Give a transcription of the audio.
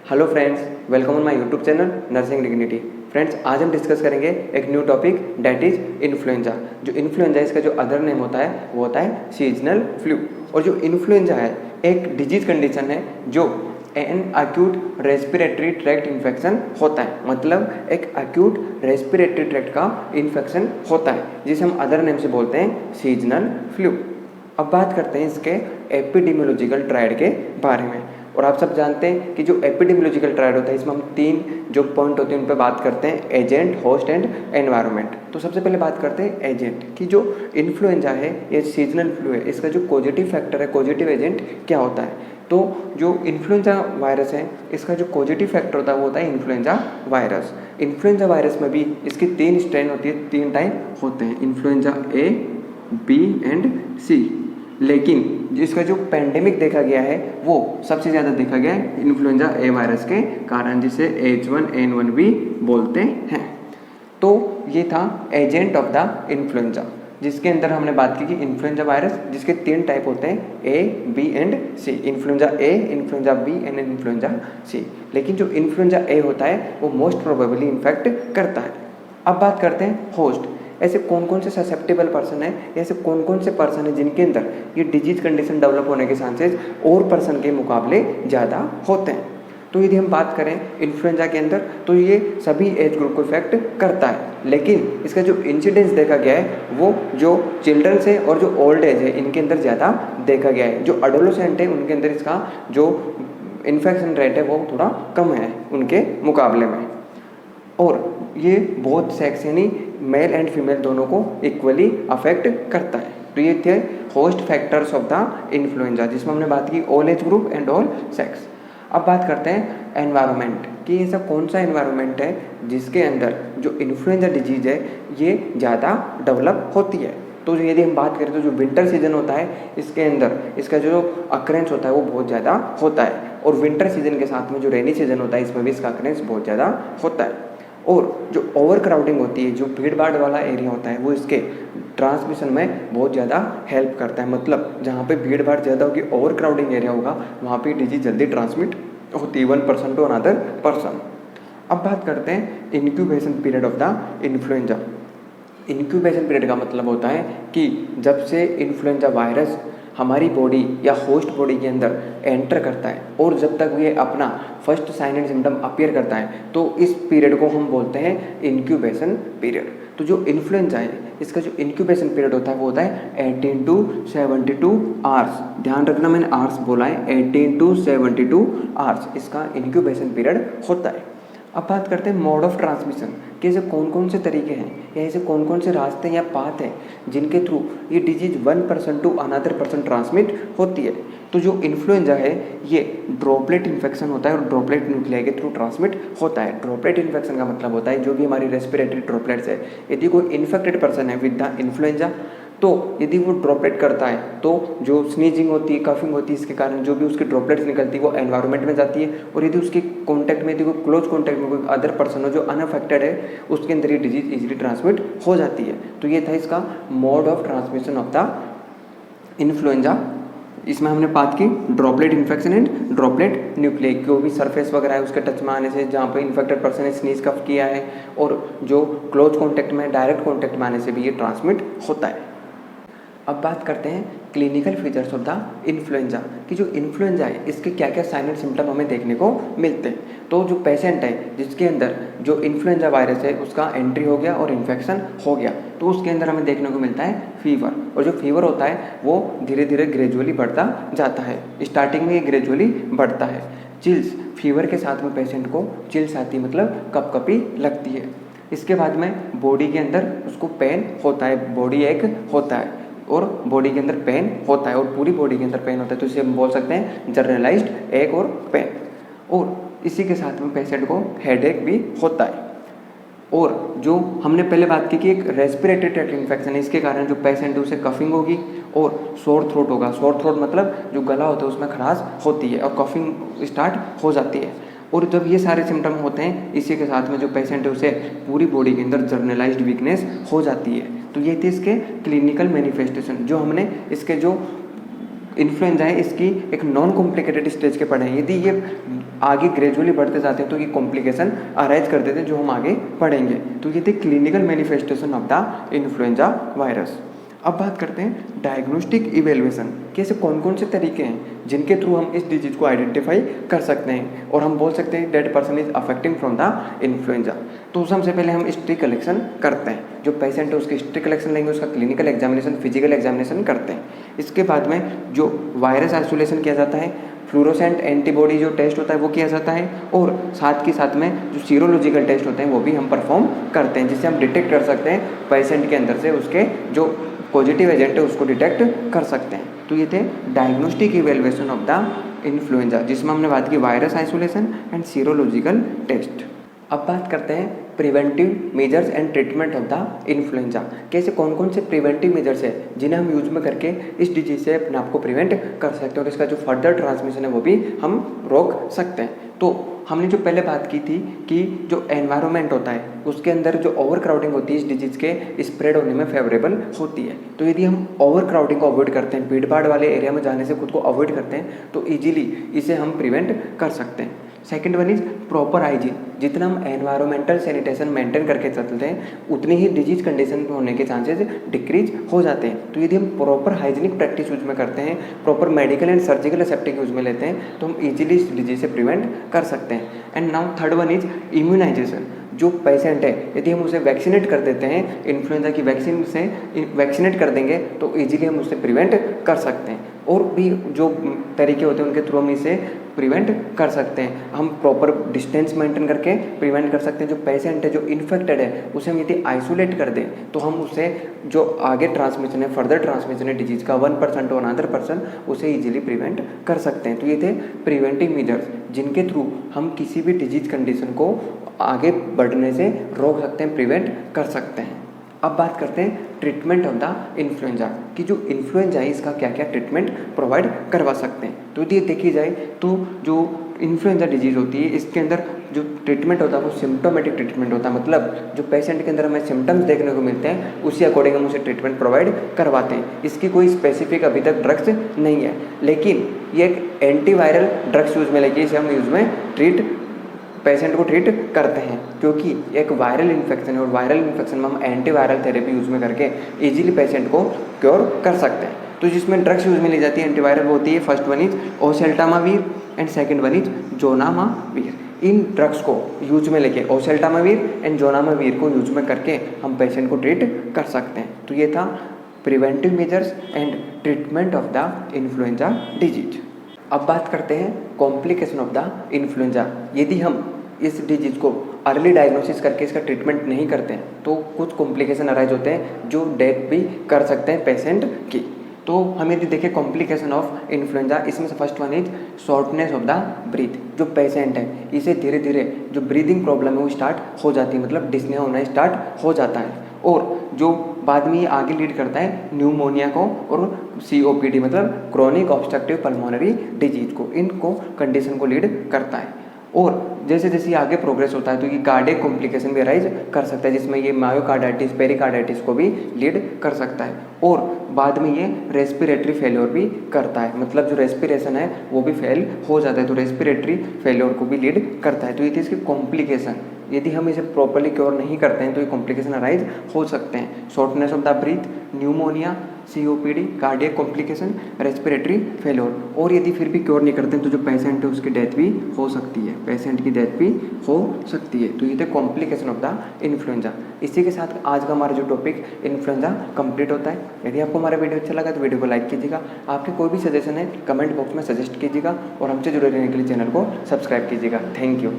Hello friends, welcome on my YouTube channel nursing dignity. Friends, आज हम discuss करेंगे एक new topic that is influenza. जो influenza इसका जो अदर नेम होता है वो होता है सीजनल फ्लू। और जो इन्फ्लुएंजा है एक डिजीज कंडीशन है जो an acute respiratory tract infection होता है। मतलब एक अक्यूट रेस्पिरेटरी ट्रैक्ट का इन्फेक्शन होता है जिसे हम अदर नेम से बोलते हैं सीजनल फ्लू। अब बात करते हैं इसके एपिडेमियोलॉजिकल ट्रायड के बारे में। और आप सब जानते हैं कि जो एपिडेमियोलॉजिकल ट्रायड होता है इसमें हम 3 जो पॉइंट होते हैं उन पर बात करते हैं, एजेंट, होस्ट एंड एनवायरनमेंट। तो सबसे पहले बात करते हैं एजेंट की। जो इन्फ्लुएंजा है ये सीजनल फ्लू है, इसका जो पॉजिटिव फैक्टर है, पॉजिटिव एजेंट क्या होता है। तो जो इन्फ्लुएंजा वायरस है इसका जो पॉजिटिव फैक्टर होता है वो होता है इन्फ्लुएंजा वायरस। इन्फ्लुएंजा वायरस में भी इसकी 3 स्ट्रेन होती है, 3 टाइप होते हैं, इन्फ्लुएंजा ए, बी एंड सी। लेकिन इसका जो पेंडेमिक देखा गया है वो सबसे ज़्यादा देखा गया है इन्फ्लुएंजा ए वायरस के कारण, जिसे H1N1 भी बोलते हैं। तो ये था एजेंट ऑफ द इन्फ्लुएंजा, जिसके अंदर हमने बात की कि इन्फ्लुएंजा वायरस जिसके 3 टाइप होते हैं, A, B and C. Influenza A, influenza B and influenza C. लेकिन जो इन्फ्लुएंजा ए होता है वो मोस्ट प्रोबेबली इन्फेक्ट करता है। अब बात करते हैं होस्ट। ऐसे कौन कौन से ससेप्टेबल पर्सन है, ऐसे कौन कौन से पर्सन है जिनके अंदर ये डिजीज कंडीशन डेवलप होने के चांसेस और पर्सन के मुकाबले ज़्यादा होते हैं। तो यदि हम बात करें इन्फ्लुएंजा के अंदर तो ये सभी एज ग्रुप को इफेक्ट करता है, लेकिन इसका जो इंसिडेंस देखा गया है वो जो चिल्ड्रंस है और जो ओल्ड एज है इनके अंदर ज़्यादा देखा गया है। जो एडोलेसेंट है उनके अंदर इसका जो इन्फेक्शन रेट है वो थोड़ा कम है उनके मुकाबले में। और ये बहुत सेक्स यानी मेल एंड फीमेल दोनों को इक्वली अफेक्ट करता है। तो ये थे host factors of the influenza, जिसमें हमने बात की all age group and all sex. अब बात करते हैं एनवायरनमेंट कि ऐसा कौन सा एनवायरनमेंट है जिसके अंदर जो इन्फ्लुएंजा डिजीज है ये ज़्यादा डेवलप होती है। तो यदि हम बात करें तो जो विंटर सीजन होता है इसके अंदर इसका जो अक्रेंस होता है वो बहुत ज़्यादा होता है। और विंटर सीजन के साथ में जो रेनी सीजन होता है इसमें भी इसका अक्रेंस बहुत ज़्यादा होता है। और जो ओवर क्राउडिंग होती है, जो भीड़ भाड़ वाला एरिया होता है वो इसके ट्रांसमिशन में बहुत ज़्यादा हेल्प करता है। मतलब जहाँ पे भीड़ भाड़ ज़्यादा होगी, ओवर क्राउडिंग एरिया होगा, वहाँ पे डिजीज जल्दी ट्रांसमिट होती है 1 पर्सन टू अनदर पर्सन। अब बात करते हैं incubation period of the influenza. Incubation period का मतलब होता है कि जब से इन्फ्लुएंजा वायरस हमारी बॉडी या होस्ट बॉडी के अंदर एंटर करता है और जब तक ये अपना first sign and symptom appear करता है तो इस पीरियड को हम बोलते हैं इनक्यूबेशन पीरियड। तो जो इन्फ्लुएंजा है इसका जो इनक्यूबेशन पीरियड होता है वो होता है 18 टू 72 आवर्स। ध्यान रखना मैंने आवर्स बोला है, 18 टू 72 आवर्स इसका इनक्यूबेशन पीरियड होता है। अब बात करते हैं मोड ऑफ ट्रांसमिशन कि ऐसे कौन कौन से तरीके हैं या ऐसे कौन कौन से रास्ते या पाथ हैं जिनके थ्रू ये disease 1 person to another person transmit होती है। तो जो इन्फ्लुएंजा है ये ड्रॉपलेट इन्फेक्शन होता है और ड्रॉपलेट न्यूक्लियाई के थ्रू ट्रांसमिट होता है। ड्रॉपलेट इन्फेक्शन का मतलब होता है जो भी हमारी रेस्पिरेटरी ड्रॉपलेट्स है, यदि कोई इन्फेक्टेड पर्सन है विद द इन्फ्लुएंजा तो यदि वो ड्रॉपलेट करता है तो जो स्नीजिंग होती है, कफिंग होती है, इसके कारण जो भी उसकी ड्रॉपलेट्स निकलती है वो एनवायरनमेंट में जाती है। और यदि उसके कॉन्टैक्ट में, यदि कोई क्लोज कॉन्टैक्ट में कोई अदर पर्सन हो जो अनअफेक्टेड है उसके अंदर ये डिजीज इजीली ट्रांसमिट हो जाती है। तो ये था इसका mode of transmission of the influenza. इसमें हमने बात की droplet infection and droplet nuclei, जो भी सरफेस वगैरह है उसके टच में आने से, जहाँ पे इन्फेक्टेड पर्सन ने स्नीज कफ किया है, और जो क्लोज कॉन्टैक्ट में, डायरेक्ट कॉन्टैक्ट में आने से भी ये ट्रांसमिट होता है। अब बात करते हैं clinical features of the influenza कि जो इन्फ्लुएंजा है इसके क्या क्या साइन एंड सिम्टम हमें देखने को मिलते हैं। तो जो पेशेंट है जिसके अंदर जो इन्फ्लुएंजा वायरस है उसका एंट्री हो गया और इन्फेक्शन हो गया तो उसके अंदर हमें देखने को मिलता है फीवर। और जो फीवर होता है वो धीरे धीरे ग्रेजुअली बढ़ता जाता है, स्टार्टिंग में ये ग्रेजुअली बढ़ता है। चिल्स, फीवर के साथ में पेशेंट को चिल्स आती है, मतलब कपकपी लगती है। इसके बाद में बॉडी के अंदर उसको पेन होता है, बॉडी एक होता है और बॉडी के अंदर पेन होता है और पूरी बॉडी के अंदर पेन होता है, तो इसे हम बोल सकते हैं जनरलाइज्ड एक और पेन। और इसी के साथ में पेशेंट को हेडेक भी होता है। और जो हमने पहले बात की कि एक रेस्पिरेटरी ट्रैक्ट इन्फेक्शन है, इसके कारण जो पेशेंट है उसे कफिंग होगी और सोर थ्रोट होगा। सोर थ्रोट मतलब जो गला होता है उसमें खराश होती है और कफिंग स्टार्ट हो जाती है। और जब ये सारे सिम्टम होते हैं इसी के साथ में जो पेशेंट है उसे पूरी बॉडी के अंदर जर्नलाइज्ड वीकनेस हो जाती है। तो ये थे इसके क्लिनिकल मैनिफेस्टेशन, जो हमने इसके जो इन्फ्लुएंजा है इसकी एक नॉन कॉम्प्लिकेटेड स्टेज के पढ़े हैं। यदि ये आगे ग्रेजुअली बढ़ते जाते हैं तो ये कॉम्प्लिकेशन अराइज कर देते हैं जो हम आगे पढ़ेंगे। तो ये थे clinical manifestation of the influenza virus. अब बात करते हैं डायग्नोस्टिक इवेल्युएशन, कैसे कौन कौन से तरीके हैं जिनके थ्रू हम इस डिजीज को आइडेंटिफाई कर सकते हैं और हम बोल सकते हैं that person is affecting from the influenza. तो सबसे पहले हम हिस्ट्री कलेक्शन करते हैं। जो पेशेंट है उसकी हिस्ट्री कलेक्शन लेंगे, उसका क्लिनिकल एग्जामिनेशन, फिजिकल एग्जामिनेशन करते हैं। इसके बाद में जो वायरस आइसोलेशन किया जाता है, फ्लोरोसेंट एंटीबॉडी जो टेस्ट होता है वो किया जाता है, और साथ में जो सीरोलॉजिकल टेस्ट होते हैं वो भी हम परफॉर्म करते हैं, जिससे हम डिटेक्ट कर सकते हैं पेशेंट के अंदर से उसके जो पॉजिटिव एजेंट है उसको डिटेक्ट कर सकते हैं। तो ये थे diagnostic evaluation of the influenza, जिसमें हमने बात की virus isolation and serological test. अब बात करते हैं preventive measures and treatment of the influenza, कैसे कौन कौन से प्रिवेंटिव मेजर्स है जिन्हें हम यूज में करके इस डिजीज से अपने आप को प्रिवेंट कर सकते हैं और इसका जो फर्दर ट्रांसमिशन है वो भी हम रोक सकते हैं। तो हमने जो पहले बात की थी कि जो एनवायरनमेंट होता है उसके अंदर जो ओवर क्राउडिंग होती है इस डिजीज के स्प्रेड होने में फेवरेबल होती है। तो यदि हम ओवर क्राउडिंग को अवॉइड करते हैं, भीड़ भाड़ वाले एरिया में जाने से खुद को अवॉइड करते हैं, तो ईजिली इसे हम प्रिवेंट कर सकते हैं। Second one is proper hygiene. जितना हम एनवायरमेंटल सैनिटेशन मेंटेन करके चलते हैं उतनी ही डिजीज कंडीशन होने के चांसेस डिक्रीज हो जाते हैं। तो यदि हम प्रॉपर हाइजीनिक प्रैक्टिस यूज में करते हैं, proper medical and surgical aseptic use में लेते हैं, तो हम इजीली इस डिजीज से प्रिवेंट कर सकते हैं। And now third one is immunisation. जो पेशेंट है यदि हम उसे वैक्सीनेट कर देते हैं, इन्फ्लुएंजा की वैक्सीन से वैक्सीनेट कर देंगे तो इजीली हम उससे प्रिवेंट कर सकते हैं। और भी जो तरीके होते हैं उनके थ्रू हम इसे प्रिवेंट कर सकते हैं। हम प्रॉपर डिस्टेंस मेंटेन करके प्रिवेंट कर सकते हैं। जो पेशेंट है जो इन्फेक्टेड है उसे हम यदि आइसोलेट कर दें तो हम उसे जो आगे ट्रांसमिशन है, फर्दर ट्रांसमिशन है डिजीज का 1% टू अनदर पर्सन, उसे इजीली प्रिवेंट कर सकते हैं। तो ये थे प्रिवेंटिव मेजर्स जिनके थ्रू हम किसी भी डिजीज कंडीशन को आगे बढ़ने से रोक सकते हैं, प्रिवेंट कर सकते हैं। अब बात करते हैं ट्रीटमेंट ऑफ द इन्फ्लुएंजा कि जो इन्फ्लुएंजा है इसका क्या क्या ट्रीटमेंट प्रोवाइड करवा सकते हैं। तो यदि देखी जाए तो जो इन्फ्लुएंजा डिजीज होती है इसके अंदर जो ट्रीटमेंट होता है वो सिम्टोमेटिक ट्रीटमेंट होता है। मतलब जो पेशेंट के अंदर हमें सिम्टम्स देखने को मिलते हैं उसी अकॉर्डिंग हम उसे ट्रीटमेंट प्रोवाइड करवाते हैं। इसकी कोई स्पेसिफिक अभी तक ड्रग्स नहीं है, लेकिन ये एक एंटीवायरल ड्रग्स यूज में लेके इसे हम यूज में पेशेंट को ट्रीट करते हैं, क्योंकि एक वायरल इन्फेक्शन है और वायरल इन्फेक्शन में हम एंटीवायरल थेरेपी यूज में करके इजीली पेशेंट को क्योर कर सकते हैं। तो जिसमें ड्रग्स यूज में ली जाती है एंटीवायरल वो होती है, first one is oseltamivir and second one is zanamivir. इन ड्रग्स को यूज में लेके ओसेल्टामावीर एंड जोनामावीर को यूज में करके हम पेशेंट को ट्रीट कर सकते हैं। तो ये था preventive measures and treatment of the influenza disease. अब बात करते हैं कॉम्प्लिकेशन ऑफ द इन्फ्लुएंजा। यदि हम इस डिजीज को अर्ली डायग्नोसिस करके इसका ट्रीटमेंट नहीं करते हैं तो कुछ कॉम्प्लिकेशन अराइज होते हैं जो डेथ भी कर सकते हैं पेशेंट की। तो हम यदि देखें कॉम्प्लिकेशन ऑफ इन्फ्लुएंजा, इसमें से first one is shortness of the breath. जो पेशेंट है इसे धीरे धीरे जो ब्रीदिंग प्रॉब्लम है वो स्टार्ट हो जाती है, मतलब डिस्निया होना स्टार्ट हो जाता है, और जो बाद में ये आगे लीड करता है न्यूमोनिया को और COPD मतलब क्रोनिक ऑब्स्ट्रक्टिव पल्मोनरी डिजीज को, इनको कंडीशन को लीड करता है। और जैसे जैसे ये आगे प्रोग्रेस होता है तो ये कार्डियक कॉम्प्लिकेशन भी अराइज कर सकता है, जिसमें ये मायोकार्डाइटिस, पेरिकार्डाइटिस को भी लीड कर सकता है, और बाद में ये रेस्पिरेटरी फेल्योर भी करता है, मतलब जो रेस्पिरेशन है वो भी फेल हो जाता है, तो रेस्पिरेटरी फेल्योर को भी लीड करता है। तो ये थी इसकी कॉम्प्लिकेशन। यदि हम इसे प्रॉपरली क्योर नहीं करते हैं तो ये कॉम्प्लिकेशन अराइज हो सकते हैं, shortness of the breath, pneumonia, COPD, cardiac complication, respiratory failure. और यदि फिर भी क्योर नहीं करते हैं तो जो पेशेंट है उसकी डेथ भी हो सकती है, पेशेंट की डेथ भी हो सकती है। तो ये थे कॉम्प्लिकेशन ऑफ द इन्फ्लुएंजा। इसी के साथ आज का हमारा जो टॉपिक इन्फ्लुएंजा कंप्लीट होता है। यदि आपको हमारा वीडियो अच्छा लगा तो वीडियो को लाइक कीजिएगा, आपके कोई भी सजेशन है कमेंट बॉक्स में सजेस्ट कीजिएगा, और हमसे जुड़े रहने के लिए चैनल को सब्सक्राइब कीजिएगा। Thank you.